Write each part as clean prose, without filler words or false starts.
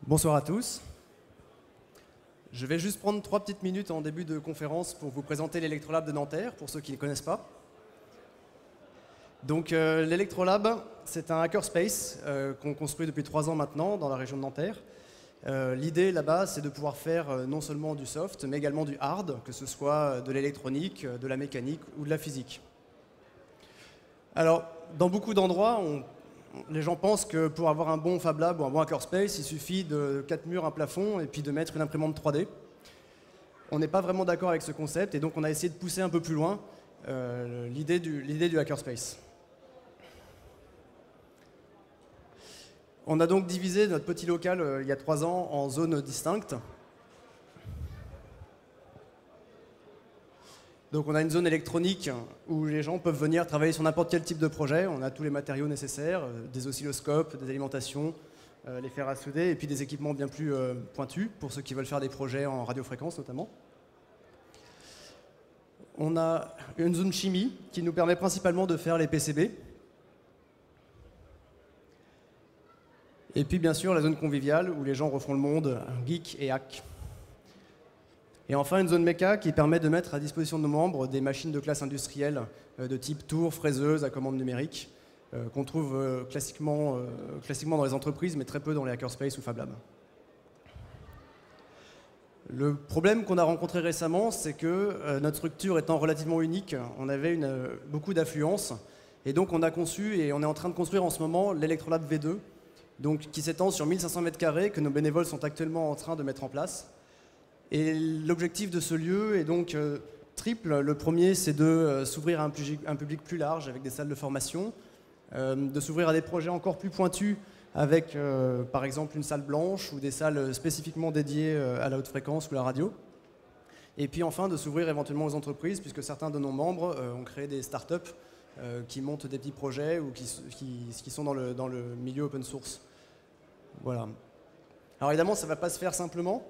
Bonsoir à tous. Je vais juste prendre 3 petites minutes en début de conférence pour vous présenter l'Electrolab de Nanterre, pour ceux qui ne connaissent pas. Donc l'Electrolab, c'est un hackerspace qu'on construit depuis 3 ans maintenant dans la région de Nanterre. L'idée là-bas, c'est de pouvoir faire non seulement du soft, mais également du hard, que ce soit de l'électronique, de la mécanique ou de la physique. Alors, dans beaucoup d'endroits, les gens pensent que pour avoir un bon Fab Lab ou un bon hackerspace, il suffit de 4 murs, un plafond et puis de mettre une imprimante 3D. On n'est pas vraiment d'accord avec ce concept et donc on a essayé de pousser un peu plus loin l'idée du hackerspace. On a donc divisé notre petit local il y a 3 ans en zones distinctes. Donc on a une zone électronique où les gens peuvent venir travailler sur n'importe quel type de projet. On a tous les matériaux nécessaires, des oscilloscopes, des alimentations, les fers à souder et puis des équipements bien plus pointus pour ceux qui veulent faire des projets en radiofréquence notamment. On a une zone chimie qui nous permet principalement de faire les PCB. Et puis bien sûr la zone conviviale où les gens refont le monde geek et hack. Et enfin, une zone méca qui permet de mettre à disposition de nos membres des machines de classe industrielle de type tour, fraiseuse, à commande numérique, qu'on trouve classiquement dans les entreprises, mais très peu dans les hackerspace ou Fab Lab. Le problème qu'on a rencontré récemment, c'est que notre structure étant relativement unique, on avait beaucoup d'affluence, et donc on a conçu, et on est en train de construire en ce moment, l'Electrolab V2, donc, qui s'étend sur 1500 m², que nos bénévoles sont actuellement en train de mettre en place. Et l'objectif de ce lieu est donc triple. Le premier, c'est de s'ouvrir à un public plus large avec des salles de formation, de s'ouvrir à des projets encore plus pointus avec, par exemple, une salle blanche ou des salles spécifiquement dédiées à la haute fréquence ou la radio. Et puis enfin, de s'ouvrir éventuellement aux entreprises, puisque certains de nos membres ont créé des startups qui montent des petits projets ou qui sont dans le milieu open source. Voilà. Alors évidemment, ça ne va pas se faire simplement.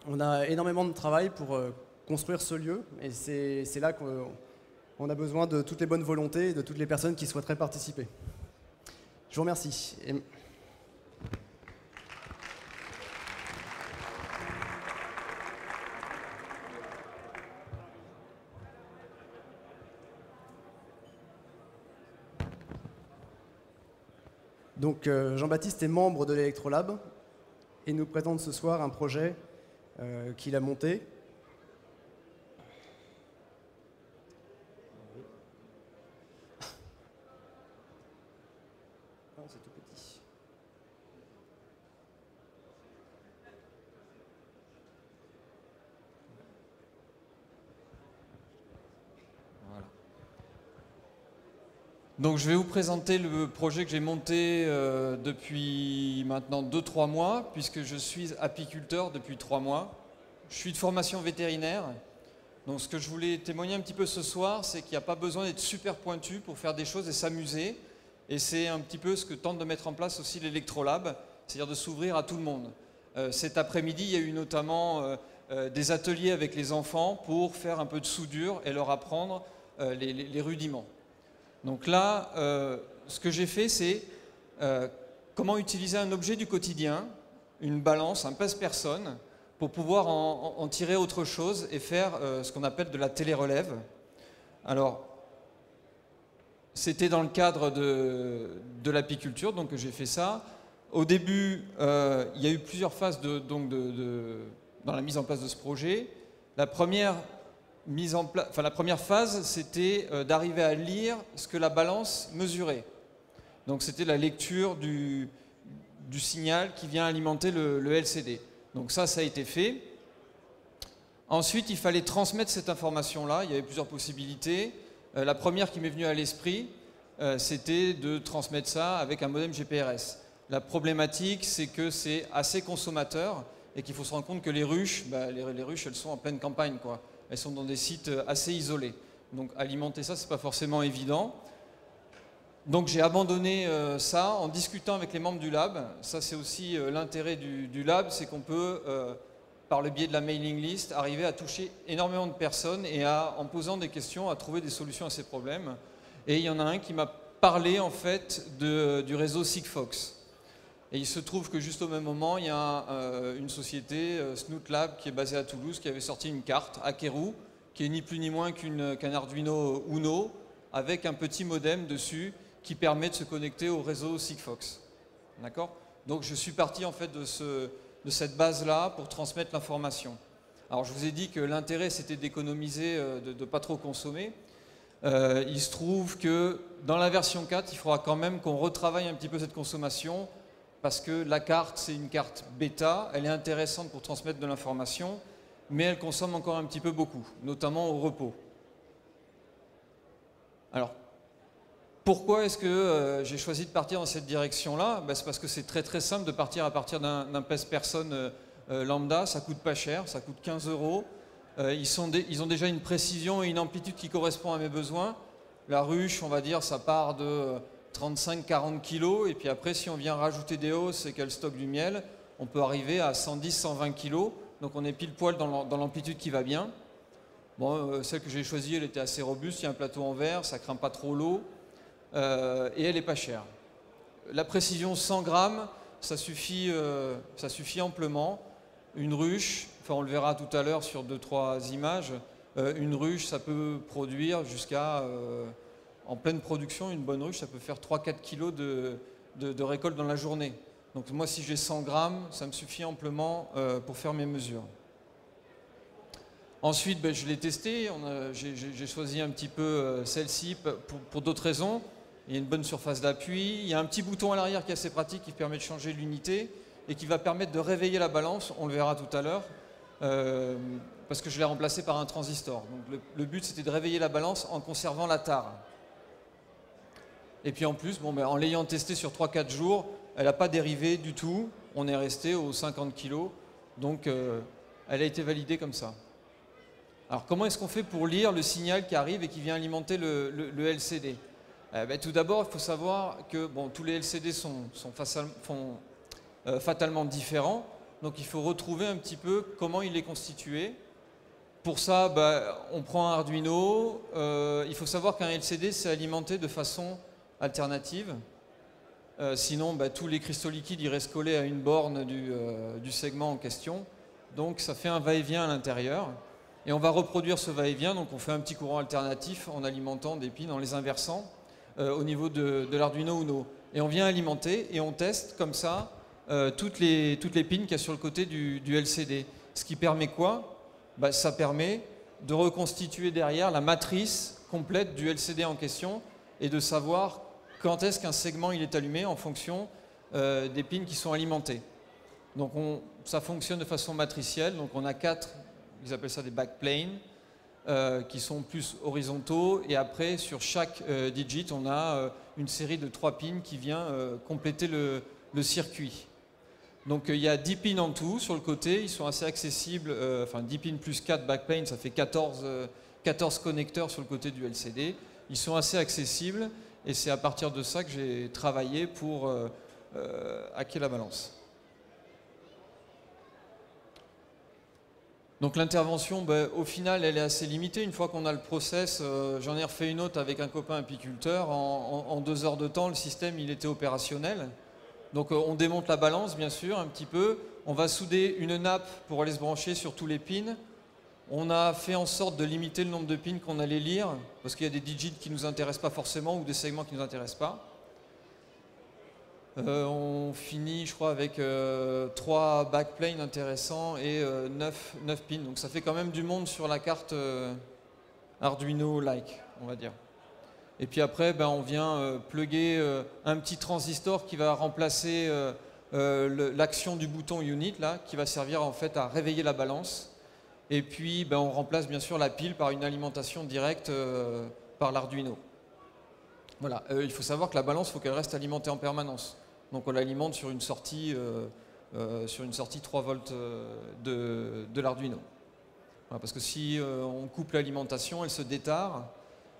On a énormément de travail pour construire ce lieu et c'est là qu'on a besoin de toutes les bonnes volontés et de toutes les personnes qui souhaiteraient participer. Je vous remercie. Donc Jean-Baptiste est membre de l'Electrolab et nous présente ce soir un projet qu'il a monté. Oh, c'est tout petit. Voilà. Donc je vais vous présenter le projet que j'ai monté depuis maintenant 2-3 mois, puisque je suis apiculteur depuis 3 mois. Je suis de formation vétérinaire. Donc ce que je voulais témoigner un petit peu ce soir, c'est qu'il n'y a pas besoin d'être super pointu pour faire des choses et s'amuser. Et c'est un petit peu ce que tente de mettre en place aussi l'Electrolab, c'est-à-dire de s'ouvrir à tout le monde. Cet après-midi, il y a eu notamment des ateliers avec les enfants pour faire un peu de soudure et leur apprendre les rudiments. Donc là, ce que j'ai fait, c'est comment utiliser un objet du quotidien, une balance, un pèse-personne, pour pouvoir en tirer autre chose et faire ce qu'on appelle de la télérelève. Alors, c'était dans le cadre de l'apiculture, donc j'ai fait ça. Au début, il y a eu plusieurs phases dans la mise en place de ce projet. La première phase, c'était d'arriver à lire ce que la balance mesurait. Donc c'était la lecture du signal qui vient alimenter le LCD. Donc ça a été fait. Ensuite, il fallait transmettre cette information-là. Il y avait plusieurs possibilités. La première qui m'est venue à l'esprit, c'était de transmettre ça avec un modem GPRS. La problématique, c'est que c'est assez consommateur et qu'il faut se rendre compte que les ruches, les ruches, elles sont en pleine campagne, quoi. Elles sont dans des sites assez isolés. Donc alimenter ça, c'est pas forcément évident. Donc j'ai abandonné ça en discutant avec les membres du lab. Ça, c'est aussi l'intérêt du lab, c'est qu'on peut, par le biais de la mailing list, arriver à toucher énormément de personnes et en posant des questions, à trouver des solutions à ces problèmes. Et il y en a un qui m'a parlé en fait du réseau Sigfox. Et il se trouve que juste au même moment, il y a une société, Snoot Lab, qui est basée à Toulouse, qui avait sorti une carte, Akeru, qui est ni plus ni moins qu'un Arduino Uno, avec un petit modem dessus, qui permet de se connecter au réseau Sigfox. D'accord ? Donc je suis parti en fait de cette base-là pour transmettre l'information. Alors je vous ai dit que l'intérêt c'était d'économiser, de ne pas trop consommer. Il se trouve que dans la version 4, il faudra quand même qu'on retravaille un petit peu cette consommation parce que la carte, c'est une carte bêta, elle est intéressante pour transmettre de l'information, mais elle consomme encore un petit peu beaucoup, notamment au repos. Alors, pourquoi est-ce que j'ai choisi de partir dans cette direction-là? C'est parce que c'est très très simple de partir à partir d'un pèse-personne lambda, ça coûte pas cher, ça coûte 15 €. Ils ont déjà une précision et une amplitude qui correspond à mes besoins. La ruche, on va dire, ça part de 35-40 kg, et puis après, si on vient rajouter des hausses et qu'elle stocke du miel, on peut arriver à 110-120 kg. Donc on est pile poil dans l'amplitude qui va bien. Bon, celle que j'ai choisie, elle était assez robuste, il y a un plateau en verre, ça craint pas trop l'eau, et elle est pas chère. La précision 100 grammes, ça suffit amplement. Une ruche, enfin on le verra tout à l'heure sur 2-3 images, une ruche ça peut produire jusqu'à, en pleine production, une bonne ruche ça peut faire 3-4 kg de récolte dans la journée. Donc moi si j'ai 100 grammes, ça me suffit amplement pour faire mes mesures. Ensuite je l'ai testé, j'ai choisi un petit peu celle-ci pour d'autres raisons. Il y a une bonne surface d'appui, il y a un petit bouton à l'arrière qui est assez pratique qui permet de changer l'unité et qui va permettre de réveiller la balance, on le verra tout à l'heure, parce que je l'ai remplacé par un transistor. Donc le but c'était de réveiller la balance en conservant la tare. Et puis en plus, en l'ayant testé sur 3-4 jours, elle n'a pas dérivé du tout, on est resté aux 50 kg, donc elle a été validée comme ça. Alors comment est-ce qu'on fait pour lire le signal qui arrive et qui vient alimenter le LCD? Tout d'abord, il faut savoir que tous les LCD sont fatalement différents, donc il faut retrouver un petit peu comment il est constitué. Pour ça, on prend un Arduino. Il faut savoir qu'un LCD, c'est alimenté de façon alternative. Sinon, tous les cristaux liquides ils restent collés à une borne du segment en question. Donc ça fait un va-et-vient à l'intérieur. Et on va reproduire ce va-et-vient, donc on fait un petit courant alternatif en alimentant des pins, en les inversant au niveau de l'Arduino Uno. Et on vient alimenter et on teste comme ça toutes les pins qu'il y a sur le côté du LCD. Ce qui permet quoi? Ça permet de reconstituer derrière la matrice complète du LCD en question et de savoir quand est-ce qu'un segment il est allumé en fonction des pins qui sont alimentés. Donc ça fonctionne de façon matricielle, donc on a 4, ils appellent ça des backplanes, qui sont plus horizontaux, et après sur chaque digit on a une série de 3 pins qui vient compléter le circuit. Donc il y a 10 pins en tout sur le côté, ils sont assez accessibles, 10 pins plus 4 backplanes, ça fait 14 connecteurs sur le côté du LCD. Ils sont assez accessibles et c'est à partir de ça que j'ai travaillé pour hacker la balance. Donc l'intervention, au final, elle est assez limitée. Une fois qu'on a le process, j'en ai refait une autre avec un copain apiculteur. En 2 heures de temps, le système il était opérationnel. Donc on démonte la balance, bien sûr, un petit peu. On va souder une nappe pour aller se brancher sur tous les pins. On a fait en sorte de limiter le nombre de pins qu'on allait lire, parce qu'il y a des digits qui ne nous intéressent pas forcément ou des segments qui ne nous intéressent pas. On finit, je crois, avec 3 backplanes intéressants et 9 pins. Donc ça fait quand même du monde sur la carte Arduino-like, on va dire. Et puis après, on vient plugger un petit transistor qui va remplacer l'action du bouton unit, là, qui va servir en fait à réveiller la balance. Et puis on remplace bien sûr la pile par une alimentation directe par l'Arduino. Voilà, il faut savoir que la balance, il faut qu'elle reste alimentée en permanence. Donc on l'alimente sur une sortie 3 volts de l'Arduino. Voilà, parce que si on coupe l'alimentation, elle se détare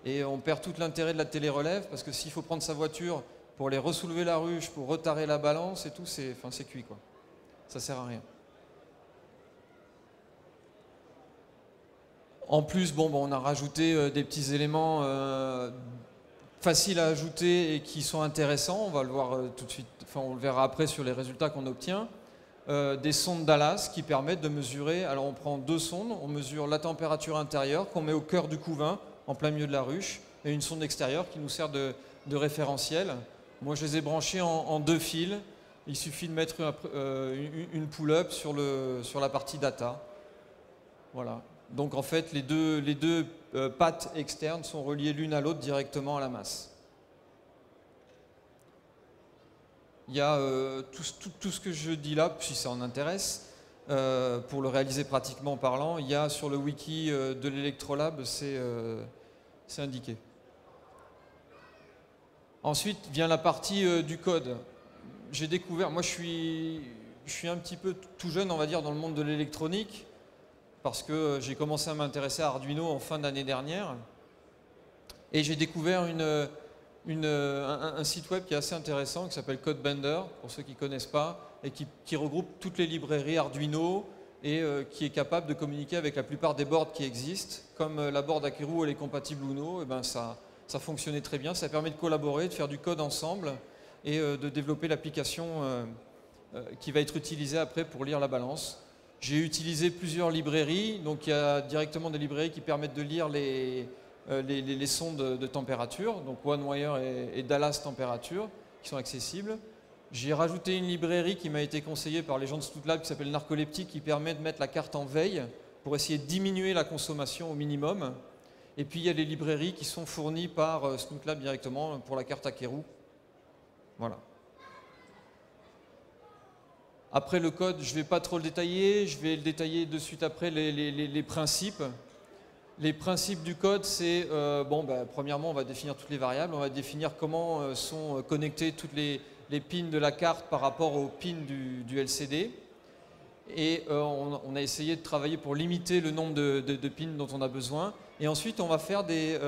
et on perd tout l'intérêt de la télé-relève, parce que s'il faut prendre sa voiture pour aller ressoulever la ruche, pour retarer la balance et tout, c'est cuit, quoi. Ça sert à rien. En plus, on a rajouté des petits éléments faciles à ajouter et qui sont intéressants. On va le voir tout de suite, enfin on le verra après sur les résultats qu'on obtient. Des sondes Dallas qui permettent de mesurer, alors on prend 2 sondes, on mesure la température intérieure qu'on met au cœur du couvain, en plein milieu de la ruche, et une sonde extérieure qui nous sert de référentiel. Moi je les ai branchés en 2 fils, il suffit de mettre une pull-up sur la partie data. Voilà. Donc en fait les deux pattes externes sont reliées l'une à l'autre directement à la masse. Il y a tout ce que je dis là, si ça en intéresse, pour le réaliser pratiquement parlant, il y a sur le wiki de l'Electrolab, c'est indiqué. Ensuite vient la partie du code. J'ai découvert, moi je suis un petit peu tout jeune, on va dire, dans le monde de l'électronique, parce que j'ai commencé à m'intéresser à Arduino en fin d'année dernière, et j'ai découvert un site web qui est assez intéressant, qui s'appelle CodeBender, pour ceux qui ne connaissent pas, et qui regroupe toutes les librairies Arduino, et qui est capable de communiquer avec la plupart des boards qui existent. Comme la board Akeru, elle est compatible Uno, et ben ça fonctionnait très bien, ça permet de collaborer, de faire du code ensemble, et de développer l'application qui va être utilisée après pour lire la balance. J'ai utilisé plusieurs librairies, donc il y a directement des librairies qui permettent de lire les sondes de température, donc OneWire et Dallas Température, qui sont accessibles. J'ai rajouté une librairie qui m'a été conseillée par les gens de Snootlab qui s'appelle Narcoleptic, qui permet de mettre la carte en veille pour essayer de diminuer la consommation au minimum. Et puis il y a les librairies qui sont fournies par Snootlab directement pour la carte Akeru. Voilà. Après le code, je ne vais pas trop le détailler, je vais le détailler de suite après les principes. Les principes du code, c'est, premièrement, on va définir toutes les variables, on va définir comment sont connectés toutes les pins de la carte par rapport aux pins du LCD. Et on a essayé de travailler pour limiter le nombre de pins dont on a besoin. Et ensuite, on va faire des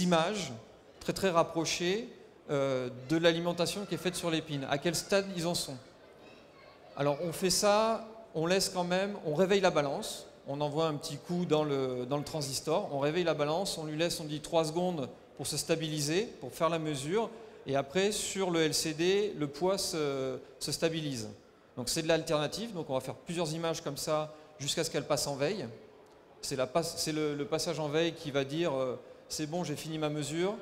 images très très rapprochées de l'alimentation qui est faite sur les pins. À quel stade ils en sont? Alors on fait ça, on laisse quand même, on réveille la balance, on envoie un petit coup dans le transistor, on réveille la balance, on lui laisse, on dit 3 secondes pour se stabiliser, pour faire la mesure, et après sur le LCD, le poids se stabilise. Donc c'est de l'alternative, donc on va faire plusieurs images comme ça jusqu'à ce qu'elle passe en veille. C'est le passage en veille qui va dire c'est bon, j'ai fini ma mesure,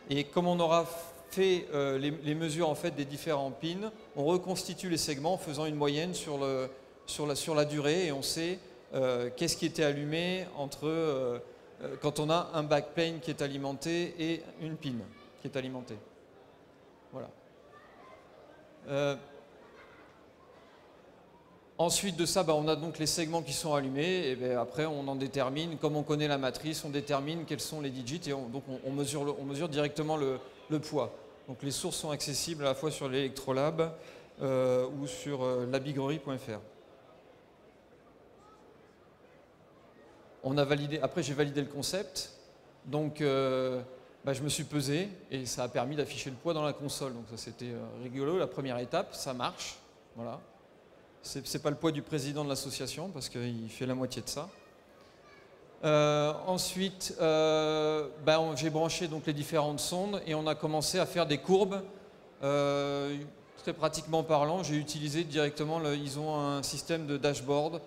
et comme on aura fait les mesures en fait des différents pins, on reconstitue les segments en faisant une moyenne sur la durée, et on sait qu'est-ce qui était allumé entre quand on a un backplane qui est alimenté et une pin qui est alimentée. Voilà. Ensuite de ça, on a donc les segments qui sont allumés, et après on en détermine, comme on connaît la matrice, on détermine quels sont les digits, et donc on mesure directement le poids. Donc les sources sont accessibles à la fois sur l'Electrolab ou sur labigory.fr. On a validé, après j'ai validé le concept, donc je me suis pesé et ça a permis d'afficher le poids dans la console. Donc ça c'était rigolo, la première étape, ça marche, voilà. C'est pas le poids du président de l'association parce qu'il fait la moitié de ça. Ensuite, j'ai branché donc les différentes sondes et on a commencé à faire des courbes. Très pratiquement parlant, j'ai utilisé directement, ils ont un système de dashboard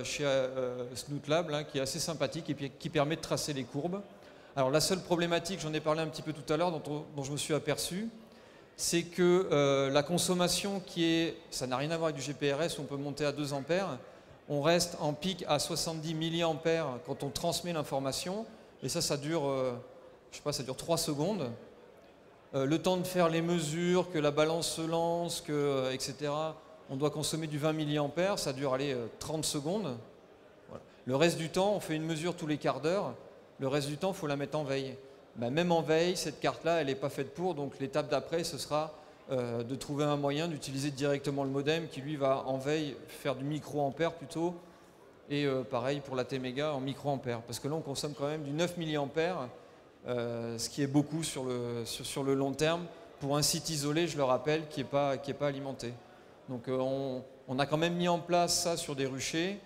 chez Snootlab là, qui est assez sympathique et qui permet de tracer les courbes. Alors la seule problématique, j'en ai parlé un petit peu tout à l'heure, dont je me suis aperçu, c'est que la consommation ça n'a rien à voir avec du GPRS, on peut monter à 2 ampères, on reste en pic à 70 milliampères quand on transmet l'information, et ça dure, je sais pas, ça dure 3 secondes. Le temps de faire les mesures, que la balance se lance, etc., on doit consommer du 20 milliampères, ça dure 30 secondes. Voilà. Le reste du temps, on fait une mesure tous les quarts d'heure, le reste du temps, il faut la mettre en veille. Même en veille, cette carte-là, elle n'est pas faite pour, donc l'étape d'après, ce sera de trouver un moyen d'utiliser directement le modem qui, lui, va en veille faire du microampère plutôt, et pareil pour la T-Méga en microampère, parce que là, on consomme quand même du 9 milliampères, ce qui est beaucoup sur le long terme, pour un site isolé, je le rappelle, qui n'est pas alimenté. Donc on a quand même mis en place ça sur des ruchers,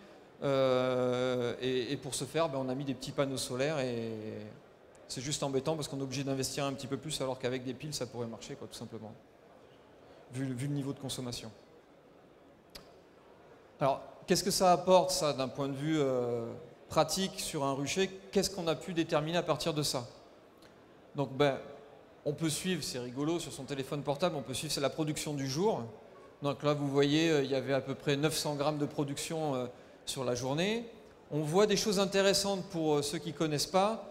et pour ce faire, on a mis des petits panneaux solaires, et C'est juste embêtant parce qu'on est obligé d'investir un petit peu plus alors qu'avec des piles ça pourrait marcher quoi, tout simplement, vu le niveau de consommation. Alors qu'est-ce que ça apporte ça d'un point de vue pratique sur un rucher? Qu'est-ce qu'on a pu déterminer à partir de ça? Donc on peut suivre, c'est rigolo, sur son téléphone portable, on peut suivre la production du jour. Donc là vous voyez il y avait à peu près 900 grammes de production sur la journée. On voit des choses intéressantes pour ceux qui ne connaissent pas.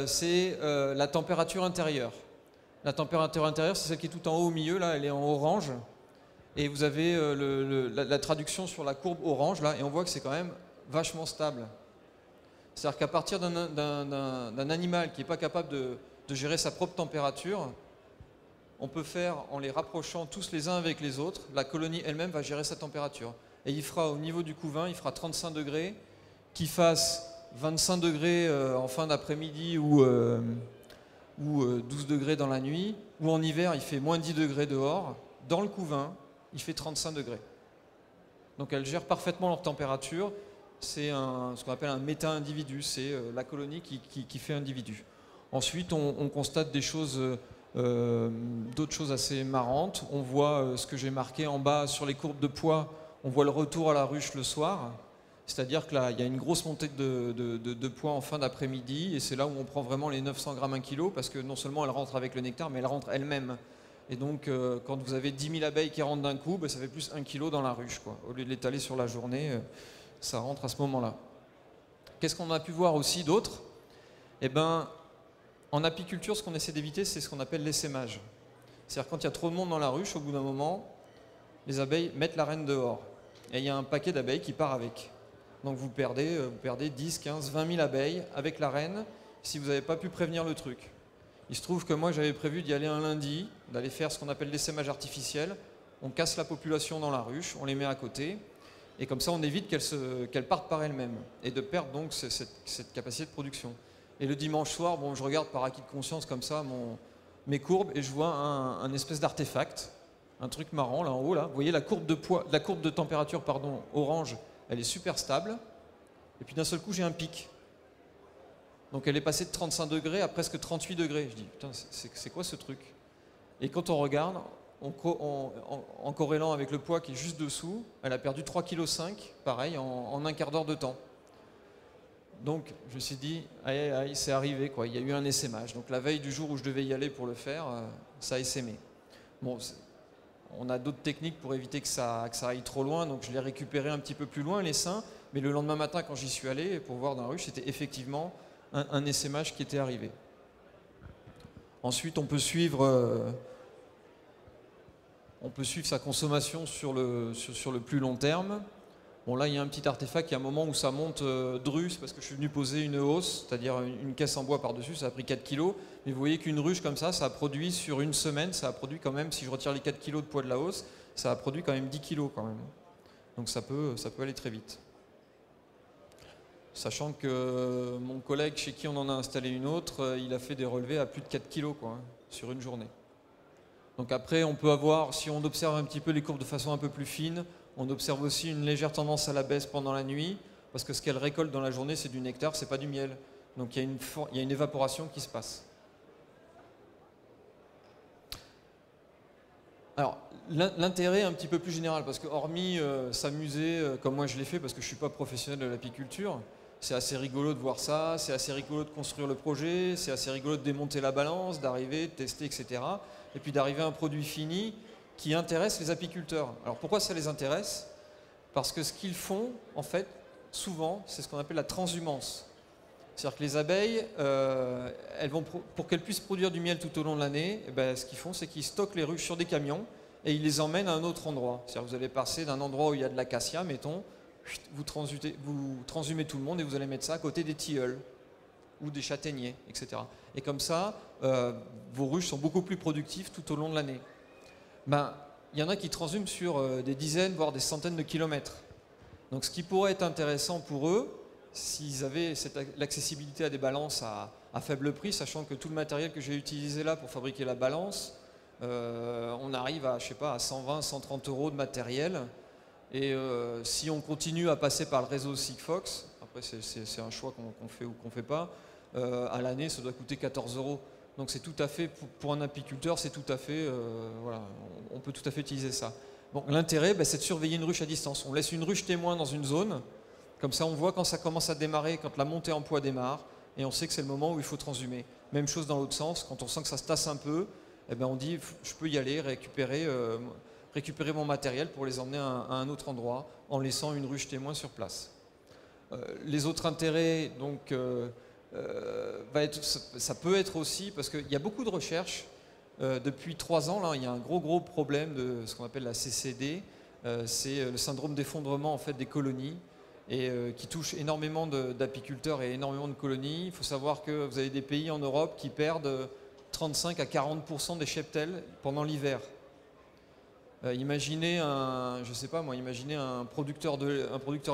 C'est la température intérieure. La température intérieure, c'est celle qui est tout en haut au milieu, là, elle est en orange. Et vous avez la traduction sur la courbe orange, là, et on voit que c'est quand même vachement stable. C'est-à-dire qu'à partir d'un animal qui n'est pas capable de gérer sa propre température, on peut faire, en les rapprochant tous les uns avec les autres, la colonie elle-même va gérer sa température. Et il fera au niveau du couvain, il fera 35 degrés, qu'il fasse 25 degrés en fin d'après-midi ou 12 degrés dans la nuit, ou en hiver il fait moins 10 degrés dehors, dans le couvain il fait 35 degrés. Donc elles gèrent parfaitement leur température, c'est ce qu'on appelle un méta-individu, c'est la colonie qui fait individu. Ensuite on constate des choses, d'autres choses assez marrantes, on voit ce que j'ai marqué en bas sur les courbes de poids, on voit le retour à la ruche le soir. C'est-à-dire que là, il y a une grosse montée de poids en fin d'après-midi et c'est là où on prend vraiment les 900 grammes 1 kg parce que non seulement elle rentre avec le nectar, mais elle rentre elle-même. Et donc, quand vous avez 10 000 abeilles qui rentrent d'un coup, ça fait plus 1 kg dans la ruche, quoi. Au lieu de l'étaler sur la journée, ça rentre à ce moment-là. Qu'est-ce qu'on a pu voir aussi d'autre? Eh bien, en apiculture, ce qu'on essaie d'éviter, c'est ce qu'on appelle l'essaimage. C'est-à-dire quand il y a trop de monde dans la ruche, au bout d'un moment, les abeilles mettent la reine dehors. Et il y a un paquet d'abeilles qui part avec. Donc vous perdez 10, 15, 20 000 abeilles avec la reine si vous n'avez pas pu prévenir le truc. Il se trouve que moi j'avais prévu d'y aller un lundi, d'aller faire ce qu'on appelle l'essaimage artificiel. On casse la population dans la ruche, on les met à côté, et comme ça on évite qu'elles partent par elles-mêmes, et de perdre donc cette capacité de production. Et le dimanche soir, je regarde par acquis de conscience comme ça mes courbes, et je vois un espèce d'artefact, un truc marrant là en haut, là. Vous voyez la courbe de température orange, elle est super stable, et puis d'un seul coup j'ai un pic. Donc elle est passée de 35 degrés à presque 38 degrés. Je dis, putain, c'est quoi ce truc? Et quand on regarde, en corrélant avec le poids qui est juste dessous, elle a perdu 3,5 kg, pareil, en un quart d'heure de temps. Donc je me suis dit, aïe, c'est arrivé, quoi. Il y a eu un essaimage. Donc la veille du jour où je devais y aller pour le faire, ça a essaimé. Bon, on a d'autres techniques pour éviter que ça aille trop loin, donc je l'ai récupéré un petit peu plus loin, l'essaim, mais le lendemain matin, quand j'y suis allé pour voir dans la ruche, c'était effectivement un essaimage qui était arrivé. Ensuite, on peut suivre sa consommation sur le plus long terme. Bon, là, il y a un petit artefact, il y a un moment où ça monte drus, parce que je suis venu poser une hausse, c'est-à-dire une caisse en bois par-dessus, ça a pris 4 kg. Mais vous voyez qu'une ruche comme ça a produit sur une semaine, ça a produit quand même, si je retire les 4 kg de poids de la hausse, ça a produit quand même 10 kg quand même. Donc ça peut aller très vite. Sachant que mon collègue chez qui on en a installé une autre, il a fait des relevés à plus de 4 kg quoi, sur une journée. Donc après, on peut avoir, si on observe un petit peu les courbes de façon un peu plus fine, on observe aussi une légère tendance à la baisse pendant la nuit, parce que ce qu'elle récolte dans la journée, c'est du nectar, c'est pas du miel. Donc il y a une évaporation qui se passe. Alors, l'intérêt un petit peu plus général, parce que hormis s'amuser, comme moi je l'ai fait, parce que je ne suis pas professionnel de l'apiculture, c'est assez rigolo de voir ça, c'est assez rigolo de construire le projet, c'est assez rigolo de démonter la balance, d'arriver, de tester, etc. Et puis d'arriver à un produit fini qui intéresse les apiculteurs. Alors pourquoi ça les intéresse? Parce que ce qu'ils font, en fait, souvent, c'est ce qu'on appelle la transhumance. C'est-à-dire que les abeilles, pour qu'elles puissent produire du miel tout au long de l'année, ce qu'ils font, c'est qu'ils stockent les ruches sur des camions et ils les emmènent à un autre endroit. C'est-à-dire que vous allez passer d'un endroit où il y a de l'acacia, mettons, vous transhumez tout le monde et vous allez mettre ça à côté des tilleuls ou des châtaigniers, etc. Et comme ça, vos ruches sont beaucoup plus productives tout au long de l'année. Il y en a qui transhument sur des dizaines, voire des centaines de kilomètres. Donc ce qui pourrait être intéressant pour eux, s'ils avaient l'accessibilité à des balances à faible prix, sachant que tout le matériel que j'ai utilisé là pour fabriquer la balance, on arrive à, je sais pas, à 120, 130 € de matériel. Et si on continue à passer par le réseau Sigfox, après c'est un choix qu'on fait ou qu'on ne fait pas, à l'année, ça doit coûter 14 €. Donc c'est tout à fait, pour un apiculteur, c'est tout à fait, voilà, on peut tout à fait utiliser ça. Bon, l'intérêt, c'est de surveiller une ruche à distance. On laisse une ruche témoin dans une zone, comme ça on voit quand ça commence à démarrer, quand la montée en poids démarre, et on sait que c'est le moment où il faut transhumer. Même chose dans l'autre sens, quand on sent que ça se tasse un peu, on dit je peux y aller, récupérer mon matériel pour les emmener à un autre endroit, en laissant une ruche témoin sur place. Les autres intérêts, donc, ça peut être aussi, parce qu'il y a beaucoup de recherches. Depuis 3 ans, là, il y a un gros problème de ce qu'on appelle la CCD, c'est le syndrome d'effondrement en fait, des colonies, et qui touche énormément d'apiculteurs et énormément de colonies. Il faut savoir que vous avez des pays en Europe qui perdent 35 à 40% des cheptels pendant l'hiver. Imaginez imaginez un producteur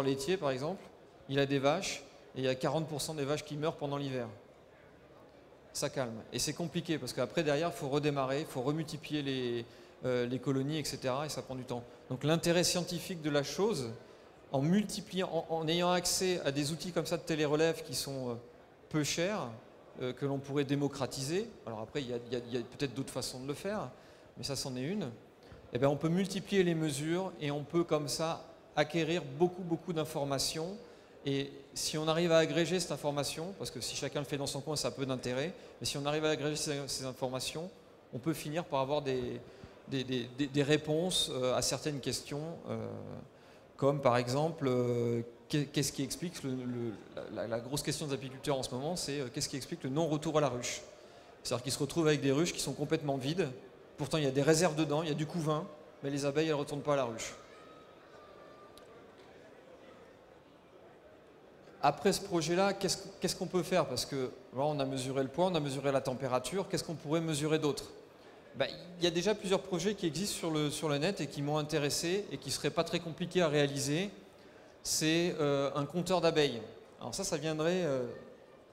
laitier par exemple, il a des vaches et il y a 40% des vaches qui meurent pendant l'hiver. Ça calme. Et c'est compliqué parce qu'après derrière il faut redémarrer, il faut remultiplier les colonies, etc. Et ça prend du temps. Donc l'intérêt scientifique de la chose, en multipliant, en ayant accès à des outils comme ça de télérelève qui sont peu chers, que l'on pourrait démocratiser. Alors après il y a peut-être d'autres façons de le faire, mais ça c'en est une. On peut multiplier les mesures et on peut comme ça acquérir beaucoup d'informations. Et si on arrive à agréger cette information, parce que si chacun le fait dans son coin, ça a peu d'intérêt, mais si on arrive à agréger ces informations, on peut finir par avoir des réponses à certaines questions, comme par exemple, qu'est-ce qui explique, la grosse question des apiculteurs en ce moment, c'est qu'est-ce qui explique le non-retour à la ruche. C'est-à-dire qu'ils se retrouvent avec des ruches qui sont complètement vides. Pourtant, il y a des réserves dedans, il y a du couvain, mais les abeilles, elles ne retournent pas à la ruche. Après ce projet-là, qu'est-ce qu'on peut faire? Parce que là, on a mesuré le poids, on a mesuré la température, qu'est-ce qu'on pourrait mesurer d'autre? Il y a déjà plusieurs projets qui existent sur le net et qui m'ont intéressé et qui ne seraient pas très compliqués à réaliser. C'est un compteur d'abeilles. Alors ça viendrait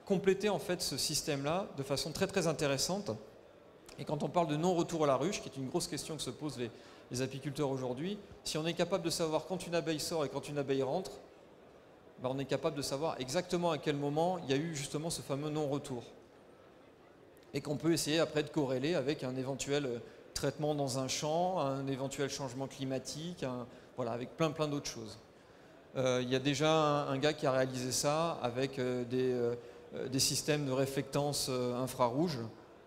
compléter en fait ce système-là de façon très intéressante. Et quand on parle de non-retour à la ruche, qui est une grosse question que se posent les apiculteurs aujourd'hui, si on est capable de savoir quand une abeille sort et quand une abeille rentre, on est capable de savoir exactement à quel moment il y a eu justement ce fameux non-retour. Et qu'on peut essayer après de corréler avec un éventuel traitement dans un champ, un éventuel changement climatique, voilà, avec plein d'autres choses. Il y a déjà un gars qui a réalisé ça avec des systèmes de réflectance infrarouge.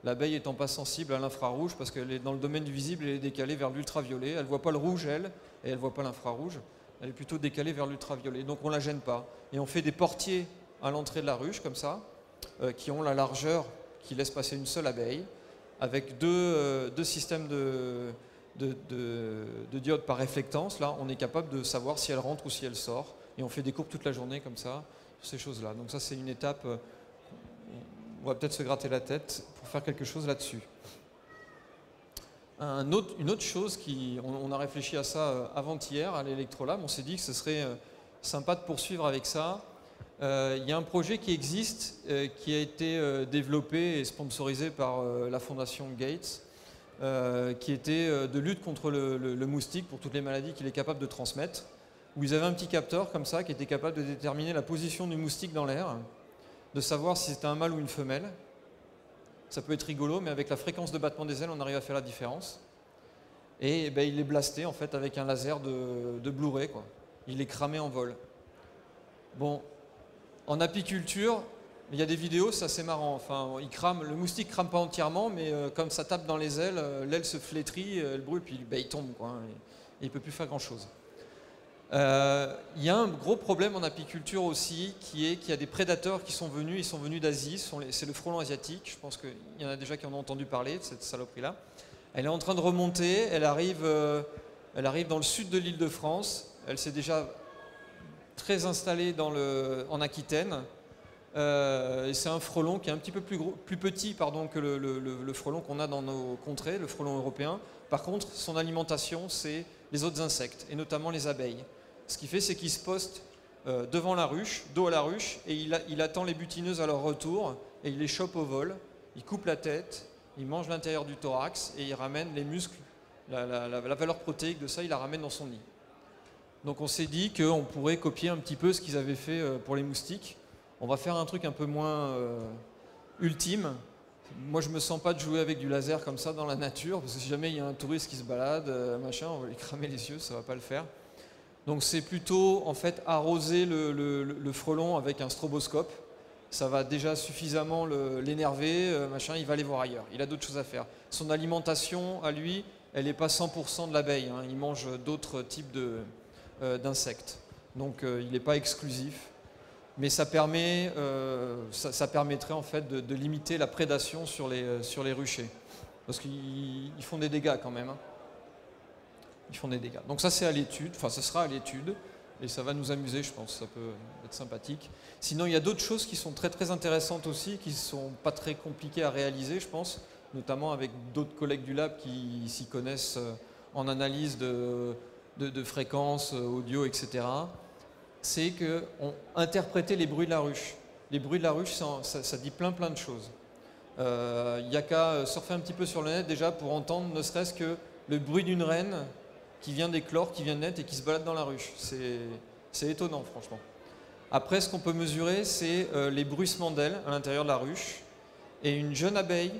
L'abeille étant pas sensible à l'infrarouge, parce qu'elle est dans le domaine du visible, elle est décalée vers l'ultraviolet. Elle ne voit pas le rouge, et elle ne voit pas l'infrarouge. Elle est plutôt décalée vers l'ultraviolet. Donc on ne la gêne pas. Et on fait des portiers à l'entrée de la ruche, comme ça, qui ont la largeur qui laisse passer une seule abeille, avec deux systèmes de diodes par réflectance. Là, on est capable de savoir si elle rentre ou si elle sort. Et on fait des courbes toute la journée, comme ça, sur ces choses-là. Donc ça, c'est une étape... on va peut-être se gratter la tête pour faire quelque chose là-dessus. Une autre chose, on a réfléchi à ça avant-hier à l'Electrolab, on s'est dit que ce serait sympa de poursuivre avec ça. Il y a un projet qui existe, qui a été développé et sponsorisé par la fondation Gates, qui était de lutte contre le moustique pour toutes les maladies qu'il est capable de transmettre, où ils avaient un petit capteur comme ça qui était capable de déterminer la position du moustique dans l'air, de savoir si c'était un mâle ou une femelle. Ça peut être rigolo, mais avec la fréquence de battement des ailes, on arrive à faire la différence. Et il les blastait en fait avec un laser de Blu-ray, quoi. Il les cramait en vol. Bon, en apiculture, il y a des vidéos, c'est assez marrant. Enfin, le moustique crame pas entièrement, mais comme ça tape dans les ailes, l'aile se flétrit, elle brûle, puis il tombe, quoi, et il peut plus faire grand-chose. Il y a un gros problème en apiculture aussi, qui est qu'il y a des prédateurs qui sont venus, ils sont venus d'Asie, c'est le frelon asiatique, je pense qu'il y en a déjà qui en ont entendu parler de cette saloperie-là. Elle est en train de remonter, elle arrive dans le sud de l'Île-de-France, elle s'est déjà très installée en Aquitaine, et c'est un frelon qui est un petit peu plus petit que le frelon qu'on a dans nos contrées, le frelon européen. Par contre, son alimentation, c'est les autres insectes, et notamment les abeilles. Ce qu'il fait, c'est qu'il se poste devant la ruche, dos à la ruche, et il attend les butineuses à leur retour, et il les chope au vol, il coupe la tête, il mange l'intérieur du thorax, et il ramène les muscles, la valeur protéique de ça, il la ramène dans son nid. Donc on s'est dit qu'on pourrait copier un petit peu ce qu'ils avaient fait pour les moustiques. On va faire un truc un peu moins ultime. Moi, je me sens pas de jouer avec du laser comme ça dans la nature, parce que si jamais il y a un touriste qui se balade, machin, on va lui cramer les yeux, ça va pas le faire. Donc c'est plutôt en fait arroser le frelon avec un stroboscope. Ça va déjà suffisamment l'énerver, machin, il va aller voir ailleurs. Il a d'autres choses à faire. Son alimentation, à lui, elle n'est pas 100% de l'abeille. Hein. Il mange d'autres types d'insectes. Donc il n'est pas exclusif. Mais ça permettrait en fait de limiter la prédation sur les ruchers. Parce qu'ils font des dégâts quand même. Hein. Ils font des dégâts. Donc ça c'est à l'étude, enfin ça sera à l'étude. Et ça va nous amuser, je pense, ça peut être sympathique. Sinon, il y a d'autres choses qui sont très très intéressantes aussi, qui ne sont pas très compliquées à réaliser, je pense, notamment avec d'autres collègues du lab qui s'y connaissent en analyse de fréquences, audio, etc. C'est interpréter les bruits de la ruche. Les bruits de la ruche, ça dit plein de choses. Il n'y a qu'à surfer un petit peu sur le net déjà pour entendre ne serait-ce que le bruit d'une reine qui vient d'éclore, qui vient de naître et qui se balade dans la ruche. C'est étonnant, franchement. Après, ce qu'on peut mesurer, c'est les bruissements d'ailes à l'intérieur de la ruche. Et une jeune abeille,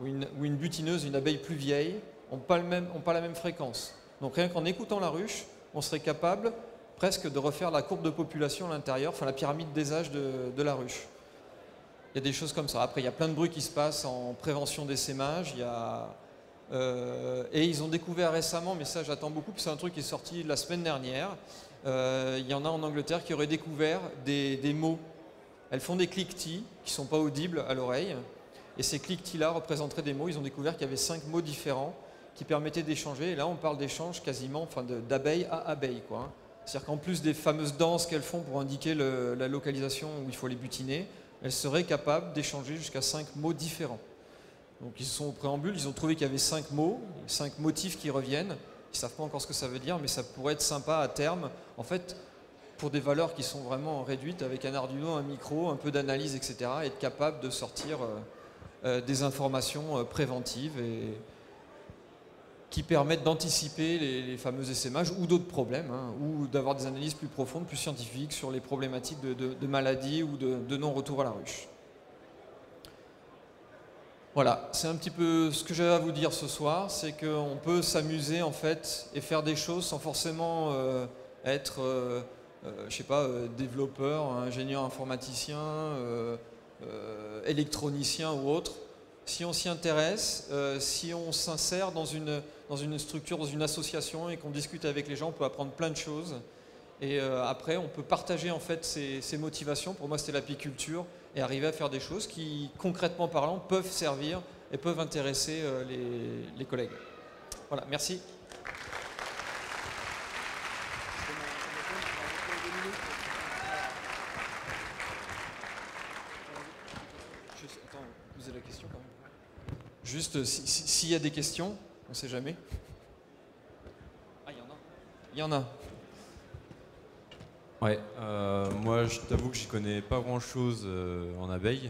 ou une butineuse, une abeille plus vieille, n'ont pas la même fréquence. Donc rien qu'en écoutant la ruche, on serait capable presque de refaire la courbe de population à l'intérieur, enfin la pyramide des âges de la ruche. Il y a des choses comme ça. Après, il y a plein de bruits qui se passent en prévention d'essaimage. Et ils ont découvert récemment, mais ça j'attends beaucoup, c'est un truc qui est sorti la semaine dernière. Il y en a en Angleterre qui auraient découvert des mots. Elles font des cliquetis qui ne sont pas audibles à l'oreille. Et ces cliquetis-là représenteraient des mots. Ils ont découvert qu'il y avait 5 mots différents qui permettaient d'échanger. Et là, on parle d'échange quasiment d'abeille à abeille, quoi. C'est-à-dire qu'en plus des fameuses danses qu'elles font pour indiquer la localisation où il faut les butiner, elles seraient capables d'échanger jusqu'à 5 mots différents. Donc ils sont au préambule, ils ont trouvé qu'il y avait 5 mots, 5 motifs qui reviennent. Ils ne savent pas encore ce que ça veut dire, mais ça pourrait être sympa à terme. En fait, pour des valeurs qui sont vraiment réduites, avec un Arduino, un micro, un peu d'analyse, etc., être capable de sortir des informations préventives et qui permettent d'anticiper les fameux essaimages ou d'autres problèmes, hein, ou d'avoir des analyses plus profondes, plus scientifiques sur les problématiques de maladies ou de non-retour à la ruche. Voilà, c'est un petit peu ce que j'avais à vous dire ce soir, c'est qu'on peut s'amuser en fait et faire des choses sans forcément être, je sais pas, développeur, ingénieur informaticien, électronicien ou autre. Si on s'y intéresse, si on s'insère dans une structure, dans une association et qu'on discute avec les gens, on peut apprendre plein de choses. Et après, on peut partager en fait ces motivations. Pour moi, c'était l'apiculture et arriver à faire des choses qui, concrètement parlant, peuvent servir et peuvent intéresser les collègues. Voilà, merci. Attends, posez la question quand même. Juste, s'il y a des questions, on ne sait jamais. Ah, il y en a. Il y en a. Ouais, moi je t'avoue que j'y connais pas grand chose en abeilles,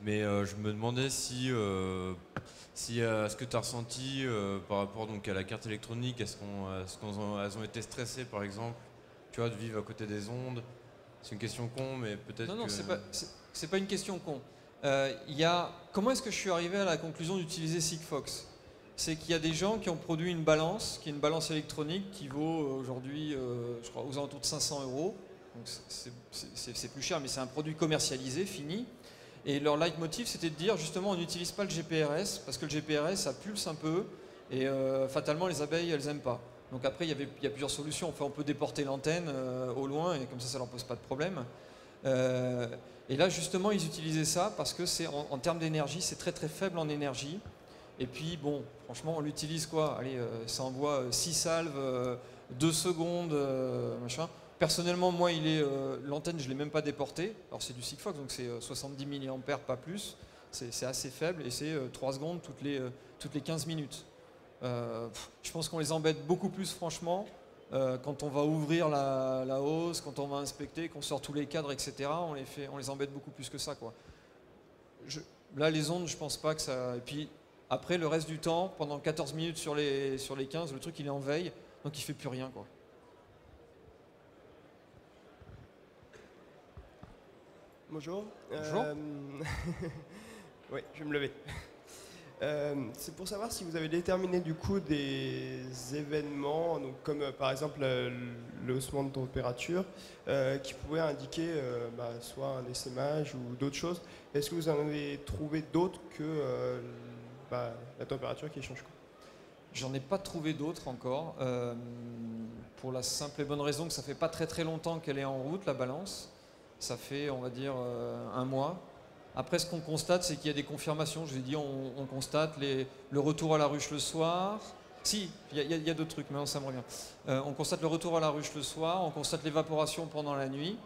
mais je me demandais si ce que tu as ressenti par rapport donc, à la carte électronique, est-ce qu'elles ont été stressées par exemple, tu vois, de vivre à côté des ondes. C'est une question con, mais peut-être Non, que... c'est pas une question con. Comment est-ce que je suis arrivé à la conclusion d'utiliser Sigfox? C'est qu'il y a des gens qui ont produit une balance, qui est une balance électronique qui vaut aujourd'hui, je crois, aux alentours de 500 €. Donc c'est plus cher, mais c'est un produit commercialisé, fini. Et leur leitmotiv, c'était de dire justement, on n'utilise pas le GPRS, parce que le GPRS, ça pulse un peu, et fatalement, les abeilles, elles n'aiment pas. Donc après, il y a plusieurs solutions. Enfin, on peut déporter l'antenne au loin, et comme ça ne leur pose pas de problème. Et là, justement, ils utilisaient ça parce que c'est en termes d'énergie, c'est très très faible en énergie. Et puis, bon, franchement, on l'utilise quoi? Allez, ça envoie 6 salves, 2 secondes, machin. Personnellement, moi, l'antenne, je ne l'ai même pas déportée. Alors, c'est du Sigfox, donc c'est 70 mA, pas plus. C'est assez faible et c'est 3 secondes toutes les 15 minutes. Je pense qu'on les embête beaucoup plus, franchement, quand on va ouvrir la hausse, quand on va inspecter, qu'on sort tous les cadres, etc. On les embête beaucoup plus que ça, quoi. Là, les ondes, je pense pas que ça... Et puis, après, le reste du temps, pendant 14 minutes sur les 15, le truc, il est en veille, donc il fait plus rien, quoi. Bonjour. Bonjour. Oui, je vais me lever. C'est pour savoir si vous avez déterminé du coup des événements, donc comme par exemple le haussement de température, qui pourraient indiquer soit un essaimage ou d'autres choses. Est-ce que vous en avez trouvé d'autres que la température qui change, quoi? J'en ai pas trouvé d'autres encore, pour la simple et bonne raison que ça fait pas très très longtemps qu'elle est en route, la balance. Ça fait, on va dire, un mois. Après, ce qu'on constate, c'est qu'il y a des confirmations. Je vous ai dit, on constate le retour à la ruche le soir. Si, il y a d'autres trucs, mais non, ça me revient. On constate le retour à la ruche le soir, on constate l'évaporation pendant la nuit.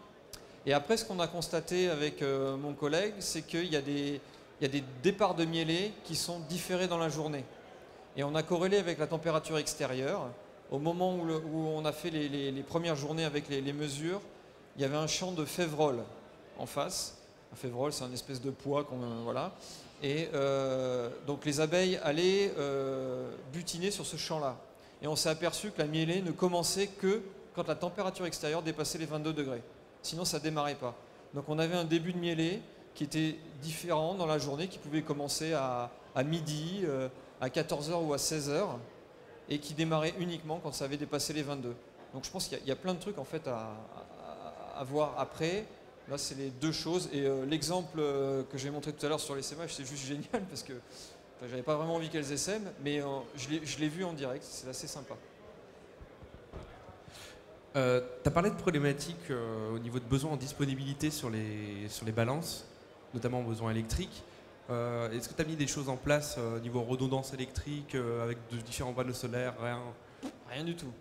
Et après, ce qu'on a constaté avec mon collègue, c'est qu'il y a des départs de mielés qui sont différés dans la journée. Et on a corrélé avec la température extérieure. Au moment où on a fait les premières journées avec les mesures, il y avait un champ de févrole en face. Un févrole, c'est un espèce de pois voilà. Et donc les abeilles allaient butiner sur ce champ-là. Et on s'est aperçu que la mielée ne commençait que quand la température extérieure dépassait les 22 degrés. Sinon, ça ne démarrait pas. Donc on avait un début de mielée qui était différent dans la journée, qui pouvait commencer à midi, à 14h ou à 16h, et qui démarrait uniquement quand ça avait dépassé les 22. Donc je pense qu'il y a plein de trucs en fait à voir après. Là, c'est les deux choses. Et l'exemple que j'ai montré tout à l'heure sur l'essaimage, c'est juste génial parce que j'avais pas vraiment envie qu'elles essaiment, mais je l'ai vu en direct, c'est assez sympa. Tu as parlé de problématiques au niveau de besoins en disponibilité sur les balances, notamment besoins électriques. Est-ce que tu as mis des choses en place au niveau redondance électrique avec de différents panneaux solaires? Rien du tout.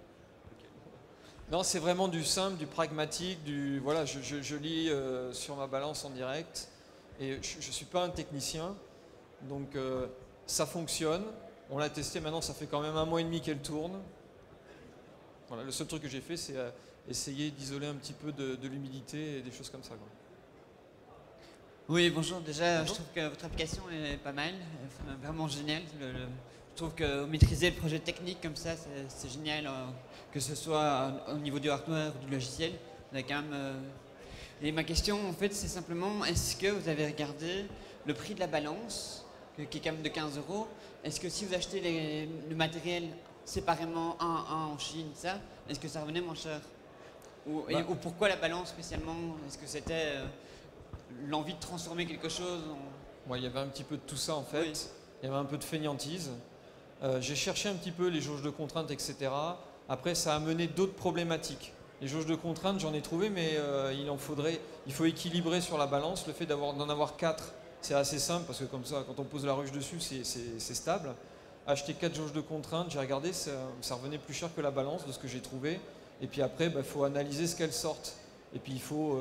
Non, c'est vraiment du simple, du pragmatique, voilà, je lis sur ma balance en direct et je ne suis pas un technicien, donc ça fonctionne. On l'a testé, maintenant ça fait quand même 1 mois et demi qu'elle tourne. Voilà, le seul truc que j'ai fait, c'est essayer d'isoler un petit peu de l'humidité et des choses comme ça, quoi. Oui, bonjour. Déjà, je trouve que votre application est pas mal, vraiment géniale. Je trouve que maîtriser le projet technique comme ça, c'est génial, que ce soit au niveau du hardware ou du logiciel. Et ma question, en fait, c'est simplement, est-ce que vous avez regardé le prix de la balance, qui est quand même de 15 €? Est-ce que si vous achetez le matériel séparément, un en Chine, ça, est-ce que ça revenait moins cher? Ou pourquoi la balance spécialement? Est-ce que c'était l'envie de transformer quelque chose en... Il y avait un petit peu de tout ça en fait. Oui. Il y avait un peu de fainéantise. J'ai cherché un petit peu les jauges de contraintes, etc. Après, ça a amené d'autres problématiques. Les jauges de contraintes, j'en ai trouvé, mais il faut équilibrer sur la balance. Le fait d'en avoir 4, c'est assez simple, parce que comme ça, quand on pose la ruche dessus, c'est stable. Acheter 4 jauges de contraintes, j'ai regardé, ça revenait plus cher que la balance de ce que j'ai trouvé. Et puis après, il faut analyser ce qu'elles sortent. Et puis il faut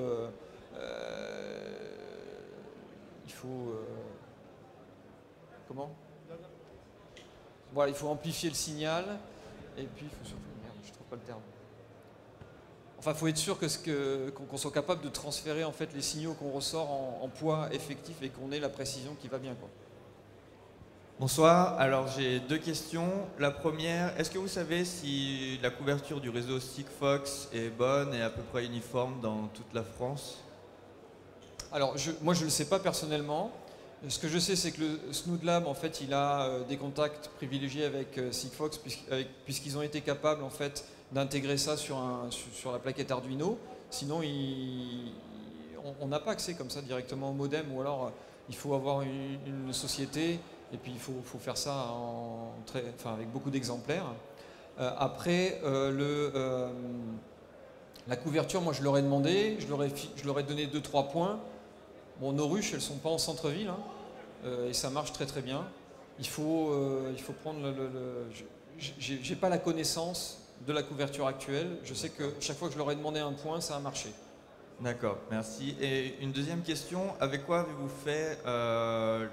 comment ? Voilà, il faut amplifier le signal. Et puis il faut surtout, merde, je trouve pas le terme. Enfin, il faut être sûr qu'on soit capable de transférer en fait les signaux qu'on ressort en poids effectif et qu'on ait la précision qui va bien, quoi. Bonsoir, alors j'ai 2 questions. La première, est-ce que vous savez si la couverture du réseau Sigfox est bonne et à peu près uniforme dans toute la France? Alors, moi je ne le sais pas personnellement. Ce que je sais, c'est que le Snood Lab, en fait, il a des contacts privilégiés avec Sigfox puisqu'ils ont été capables en fait d'intégrer ça sur la plaquette Arduino. Sinon, on n'a pas accès comme ça directement au modem, ou alors il faut avoir une société. Et puis il faut faire ça avec beaucoup d'exemplaires. Après, la couverture, moi je leur ai demandé, je leur ai donné 2-3 points. Bon, nos ruches, elles ne sont pas en centre-ville, hein, et ça marche très très bien. Il faut prendre j'ai pas la connaissance de la couverture actuelle. Je sais que chaque fois que je leur ai demandé un point, ça a marché. D'accord, merci. Et une deuxième question, avec quoi avez-vous fait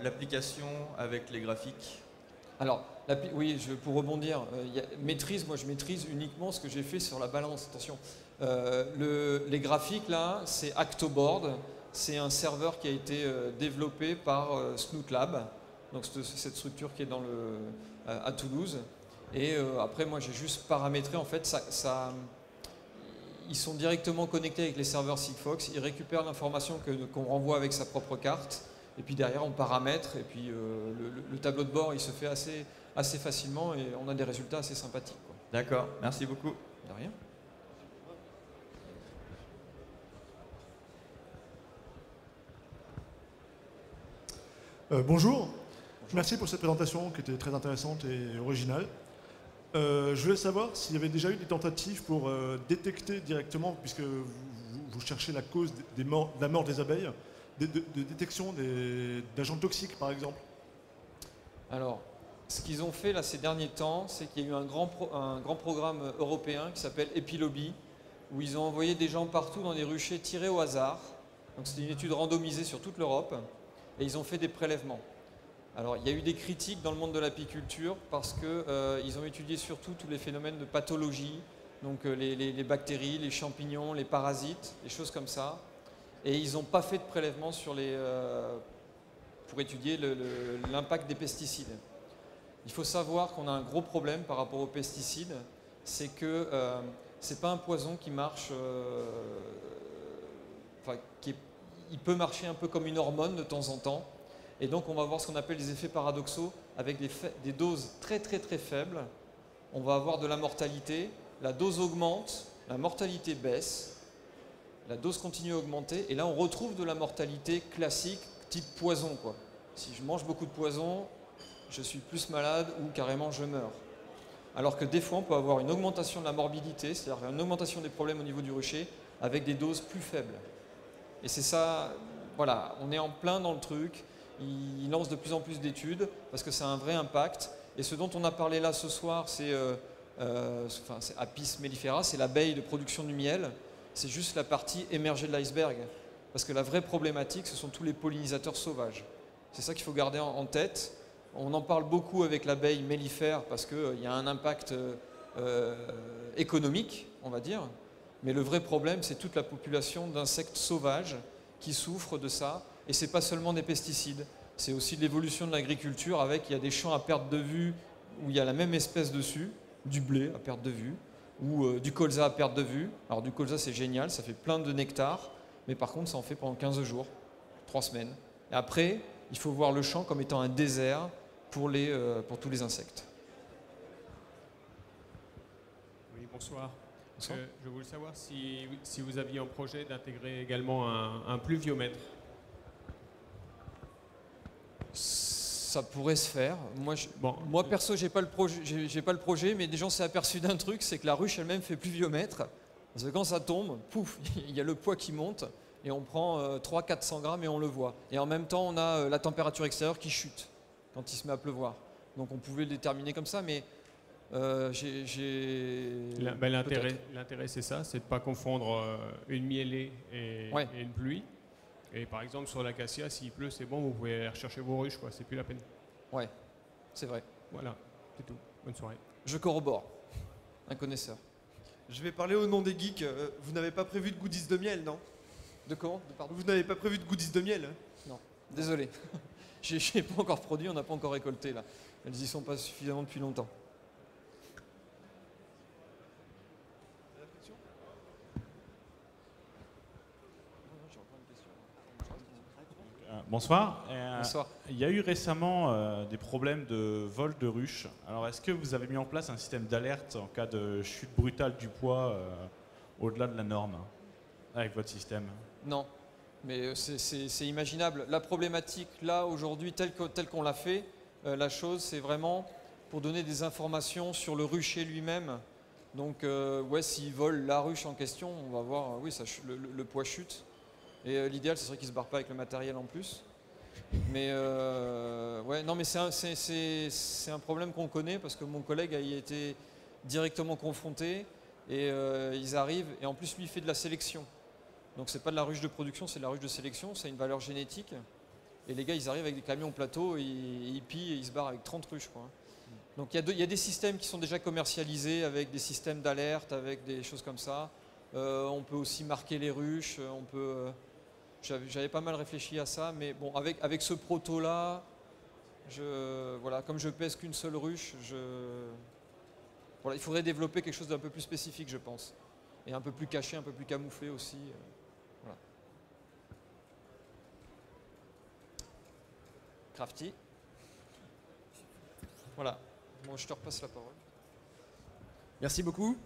l'application avec les graphiques? Alors, oui, pour rebondir, moi je maîtrise uniquement ce que j'ai fait sur la balance. Attention, les graphiques là, c'est Actoboard, c'est un serveur qui a été développé par Snood Lab, donc cette structure qui est à Toulouse. Et après, moi j'ai juste paramétré en fait ils sont directement connectés avec les serveurs Sigfox, ils récupèrent l'information qu'on renvoie avec sa propre carte, Et puis derrière, on paramètre, et puis le tableau de bord, il se fait assez facilement, et on a des résultats assez sympathiques, quoi. D'accord, merci beaucoup. De rien. Bonjour. Merci pour cette présentation qui était très intéressante et originale. Je voulais savoir s'il y avait déjà eu des tentatives pour détecter directement, puisque vous cherchez la cause de la mort des abeilles, de détection d'agents toxiques par exemple. Alors, ce qu'ils ont fait là ces derniers temps, c'est qu'il y a eu un grand programme européen qui s'appelle Epilobby, où ils ont envoyé des gens partout dans des ruchers tirés au hasard. Donc c'était une étude randomisée sur toute l'Europe, et ils ont fait des prélèvements. Alors, il y a eu des critiques dans le monde de l'apiculture parce qu'ils ont étudié surtout tous les phénomènes de pathologie, donc les bactéries, les champignons, les parasites, des choses comme ça. Et ils n'ont pas fait de prélèvement pour étudier l'impact des pesticides. Il faut savoir qu'on a un gros problème par rapport aux pesticides, c'est que ce n'est pas un poison qui marche, il peut marcher un peu comme une hormone de temps en temps. Et donc on va avoir ce qu'on appelle des effets paradoxaux avec des doses très très très faibles. On va avoir de la mortalité, la dose augmente, la mortalité baisse, la dose continue à augmenter, et là on retrouve de la mortalité classique type poison, quoi. Si je mange beaucoup de poison, je suis plus malade ou carrément je meurs. Alors que des fois on peut avoir une augmentation de la morbidité, c'est-à-dire une augmentation des problèmes au niveau du rucher avec des doses plus faibles. Et c'est ça, voilà, on est en plein dans le truc. Il lance de plus en plus d'études parce que ça a un vrai impact. Et ce dont on a parlé là ce soir, c'est Apis mellifera, c'est l'abeille de production du miel. C'est juste la partie émergée de l'iceberg. Parce que la vraie problématique, ce sont tous les pollinisateurs sauvages. C'est ça qu'il faut garder en tête. On en parle beaucoup avec l'abeille mellifère parce qu'il y a un impact économique, on va dire. Mais le vrai problème, c'est toute la population d'insectes sauvages qui souffrent de ça. Et ce n'est pas seulement des pesticides, c'est aussi de l'évolution de l'agriculture il y a des champs à perte de vue où il y a la même espèce dessus, du blé à perte de vue, ou du colza à perte de vue. Alors du colza c'est génial, ça fait plein de nectar, mais par contre ça en fait pendant 15 jours, 3 semaines. Et après, il faut voir le champ comme étant un désert pour tous les insectes. Oui, bonsoir. Bonsoir. Je voulais savoir si vous aviez en projet d'intégrer également un pluviomètre. Ça pourrait se faire. Moi perso, j'ai pas le projet, mais des gens s'est aperçu d'un truc, c'est que la ruche elle-même fait pluviomètre. Parce que quand ça tombe, pouf, il y a le poids qui monte et on prend 300-400 grammes et on le voit. Et en même temps, on a la température extérieure qui chute quand il se met à pleuvoir. Donc on pouvait le déterminer comme ça, mais l'intérêt c'est ça, c'est de ne pas confondre une mielée et une pluie. Et par exemple, sur l'acacia, s'il pleut, c'est bon, vous pouvez aller rechercher vos ruches, quoi. C'est plus la peine. Ouais, c'est vrai. Voilà, c'est tout. Bonne soirée. Je corrobore. Un connaisseur. Je vais parler au nom des geeks. Vous n'avez pas prévu de goodies de miel, non? De comment? Pardon. Vous n'avez pas prévu de goodies de miel? Non, désolé. J'ai pas encore produit, on n'a pas encore récolté là. Elles y sont pas suffisamment depuis longtemps. Bonsoir. Bonsoir. Il y a eu récemment des problèmes de vol de ruches. Alors, est-ce que vous avez mis en place un système d'alerte en cas de chute brutale du poids au-delà de la norme avec votre système? Non, mais c'est imaginable. La problématique, là, aujourd'hui, telle qu'on l'a fait, la chose, c'est vraiment pour donner des informations sur le rucher lui-même. Donc, ouais, s'il vole la ruche en question, on va voir, oui, le poids chute. Et l'idéal, ce serait qu'il ne se barre pas avec le matériel en plus. Mais ouais, non, mais c'est un problème qu'on connaît parce que mon collègue a y été directement confronté et ils arrivent. Et en plus, lui, il fait de la sélection. Donc, c'est pas de la ruche de production, c'est de la ruche de sélection. C'est une valeur génétique. Et les gars, ils arrivent avec des camions plateau, ils pillent et ils se barrent avec 30 ruches, quoi. Donc, il y a des systèmes qui sont déjà commercialisés avec des systèmes d'alerte, avec des choses comme ça. On peut aussi marquer les ruches. J'avais pas mal réfléchi à ça, mais bon, avec ce proto-là, voilà, comme je pèse qu'une seule ruche, voilà, il faudrait développer quelque chose d'un peu plus spécifique, je pense. Et un peu plus caché, un peu plus camouflé aussi. Voilà. Crafty. Voilà. Bon, je te repasse la parole. Merci beaucoup.